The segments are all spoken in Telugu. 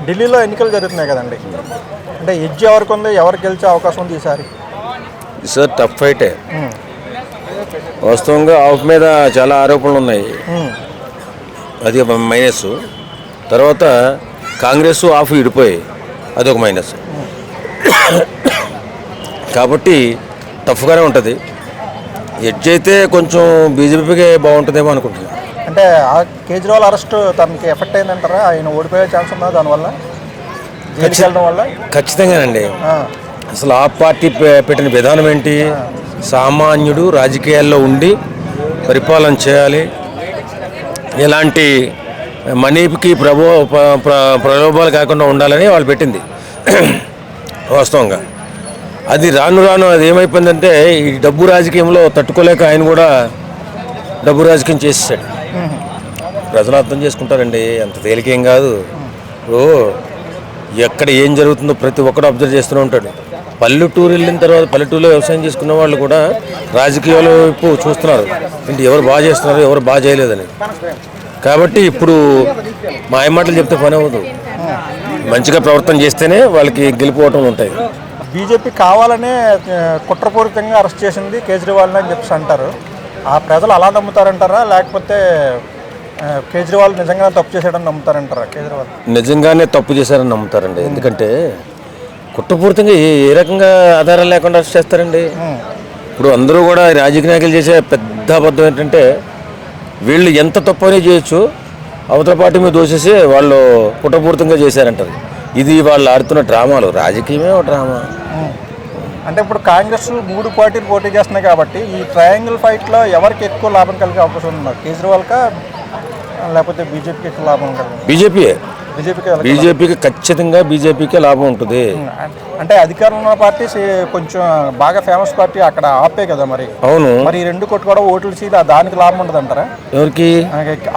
ఢిల్లీలో ఎన్నికలు జరుగుతున్నాయి కదండి, అంటే ఎడ్జ్ ఎవరికి ఉంది, ఎవరికి గెలిచే అవకాశం ఉంది ఈసారి? సార్ టఫ్ ఫైటే. వాస్తవంగా ఆఫ్ మీద చాలా ఆరోపణలు ఉన్నాయి, అది ఒక మైనస్. తర్వాత కాంగ్రెస్ ఆఫ్ విడిపోయాయి, అదొక మైనస్. కాబట్టి టఫ్గానే ఉంటుంది. ఎడ్జ్ అయితే కొంచెం బీజేపీకే బాగుంటుందేమో అనుకుంటున్నాను. అంటే కేజ్రీవాల్ అరెస్ట్ తనకి ఎఫెక్ట్ అయిందంటారా? ఆయన ఓడిపోయే ఛాన్స్ ఉందా దానివల్ల, జైలుకి వెళ్ళడం వల్ల? ఖచ్చితంగానండి. అసలు ఆ పార్టీ పెట్టిన విధానం ఏంటి? సామాన్యుడు రాజకీయాల్లో ఉండి పరిపాలన చేయాలి, ఎలాంటి మనీకి ప్రలోభాలు కాకుండా ఉండాలని వాళ్ళు పెట్టింది. వాస్తవంగా అది రాను రాను అది ఏమైపోయిందంటే ఈ డబ్బు రాజకీయంలో తట్టుకోలేక ఆయన కూడా డబ్బు రాజకీయం చేసేసాడు. ప్రజలు అర్థం చేసుకుంటారండి, అంత తేలికేం కాదు. ఇప్పుడు ఎక్కడ ఏం జరుగుతుందో ప్రతి ఒక్కరు అబ్జర్వ్ చేస్తూనే ఉంటాడు. పల్లెటూరు వెళ్ళిన తర్వాత పల్లెటూరులో వ్యవసాయం చేసుకున్న వాళ్ళు కూడా రాజకీయాల వైపు చూస్తున్నారు, అంటే ఎవరు బాగా చేస్తున్నారు, ఎవరు బాగా చేయలేదని. కాబట్టి ఇప్పుడు మాయమాటలు చెప్తే పని అవ్వదు, మంచిగా ప్రవర్తన చేస్తేనే వాళ్ళకి గెలిపోవటం ఉంటాయి. బీజేపీ కావాలనే కుట్రపూరితంగా అరెస్ట్ చేసింది కేజ్రీవాల్ని అని చెప్పేసి అంటారు. ఆ ప్రజలు అలా నమ్ముతారంటారా, లేకపోతే కేజ్రీవాల్ నిజంగానే తప్పు చేశాడని నమ్ముతారంటారా? కేజ్రీవాల్ నిజంగానే తప్పు చేశారని నమ్ముతారండి. ఎందుకంటే కుట్రపూరితంగా ఏ రకంగా ఆధారాలు లేకుండా అరెస్ట్ చేస్తారండి. ఇప్పుడు అందరూ కూడా రాజకీయ నాయకులు చేసే పెద్ద అబద్ధం ఏంటంటే వీళ్ళు ఎంత తప్పు అనేది చేయొచ్చు, అవతల పార్టీ మీద దోసేసి వాళ్ళు కుట్రపూరితంగా చేశారంటారు. ఇది వాళ్ళు ఆడుతున్న డ్రామాలు, రాజకీయమే ఒక డ్రామా. అంటే ఇప్పుడు కాంగ్రెస్ 3 పార్టీలు పోటీ చేస్తున్నాయి కాబట్టి ఈ ట్రయాంగిల్ ఫైట్లో ఎవరికి ఎక్కువ లాభం కలిగే అవకాశం ఉంది? కేజ్రీవాల్కా లేకపోతే బీజేపీకి ఎక్కువ లాభం కలిగే? బీజేపీకి ఖచ్చితంగా బీజేపీకే లాభం ఉంటుంది. అంటే అధికారంలో ఉన్న పార్టీ కొంచెం బాగా ఫేమస్ పార్టీ అక్కడ ఆపే కదా మరి. అవును, మరి ఈ రెండు కొట్టు కూడా ఓట్లు దానికి లాభం ఉండదు అంటారా? ఎవరికి?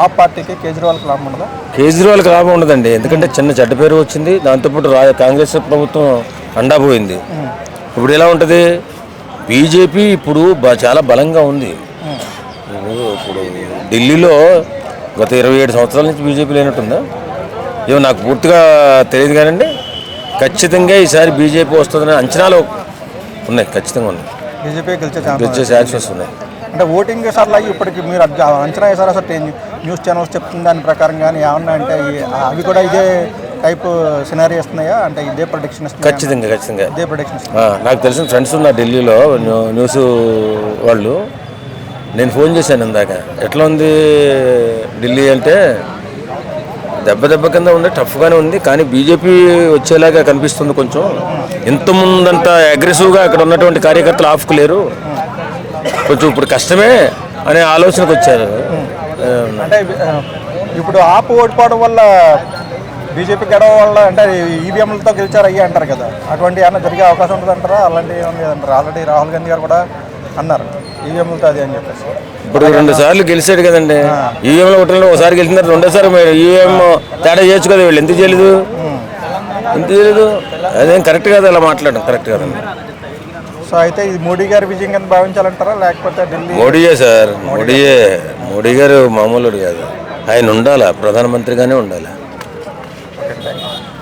ఆ పార్టీకి కేజ్రీవాల్కి లాభం ఉండదా? కేజ్రీవాల్కి లాభం ఉండదండి, ఎందుకంటే చిన్న చెడ్డ పేరు వచ్చింది, దాంతోపాటు కాంగ్రెస్ ప్రభుత్వం అండాపోయింది. ఇప్పుడు ఎలా ఉంటుంది? బీజేపీ ఇప్పుడు చాలా బలంగా ఉంది. ఇప్పుడు ఢిల్లీలో గత 27 సంవత్సరాల నుంచి బీజేపీ లేనట్టుందా? ఏమో నాకు పూర్తిగా తెలియదు కానండి, ఖచ్చితంగా ఈసారి బీజేపీ వస్తుందని అంచనాలు ఉన్నాయి, ఖచ్చితంగా ఉన్నాయి. బీజేపీ గెలిచే ఛాన్సెస్ ఉన్నాయి. అంటే ఓటింగ్ సార్లు అయ్యి ఇప్పటికి మీరు అంచనా వేసారు అసలు? న్యూస్ ఛానల్స్ చెప్తున్న దాని ప్రకారం కానీ ఏమన్నా అంటే అవి కూడా ఇదే టైప్ సినారీ ఇస్తున్నాయా? అంటే ఇదే ప్రొడిక్షన్ ఇస్తున్నాయి? ఖచ్చితంగా ఇదే ప్రొడిక్షన్. నాకు తెలిసిన ఫ్రెండ్స్ ఉన్నారు ఢిల్లీలో న్యూస్ వాళ్ళు. నేను ఫోన్ చేశాను ఇందాక, ఎట్లా ఉంది ఢిల్లీ అంటే దెబ్బ కింద ఉంది, టఫ్గానే ఉంది, కానీ బీజేపీ వచ్చేలాగా కనిపిస్తుంది. కొంచెం ఇంతకుముందంత అగ్రెసివ్గా అక్కడ ఉన్నటువంటి కార్యకర్తలు ఆఫ్కు లేరు, కొంచెం ఇప్పుడు కష్టమే అనే ఆలోచనకు వచ్చారు. అంటే ఇప్పుడు ఆపు ఓడిపోవడం వల్ల బీజేపీ గెలవ వల్ల అంటే ఈవీఎంలతో గెలిచారు అయ్యి అంటారు కదా, అటువంటి ఏమైనా జరిగే అవకాశం ఉంటుంది అంటారా? అలాంటివి ఏమీ అంటారు? ఆల్రెడీ రాహుల్ గాంధీ గారు కూడా అన్నారు ఈవీఎంలతో అది అని చెప్పేసి. ఇప్పుడు 2 సార్లు గెలిచాడు కదండి, ఈవీఎంలో ఒకసారి గెలిచిన తర్వాత 2వ సారి ఈవీఎం తేడా చేయొచ్చు కదా, వీళ్ళు ఎందుకు చేయలేదు? అదేం కరెక్ట్ కాదు, అలా మాట్లాడడం కరెక్ట్ కాదండి. సో అయితే ఇది మోడీ గారి విజయం కింద భావించాలంటారా, లేకపోతే ఢిల్లీ? మోడీయే సార్, మోడీ గారు మామూలుడు కాదు, ఆయన ఉండాలా, ప్రధానమంత్రిగానే ఉండాలి.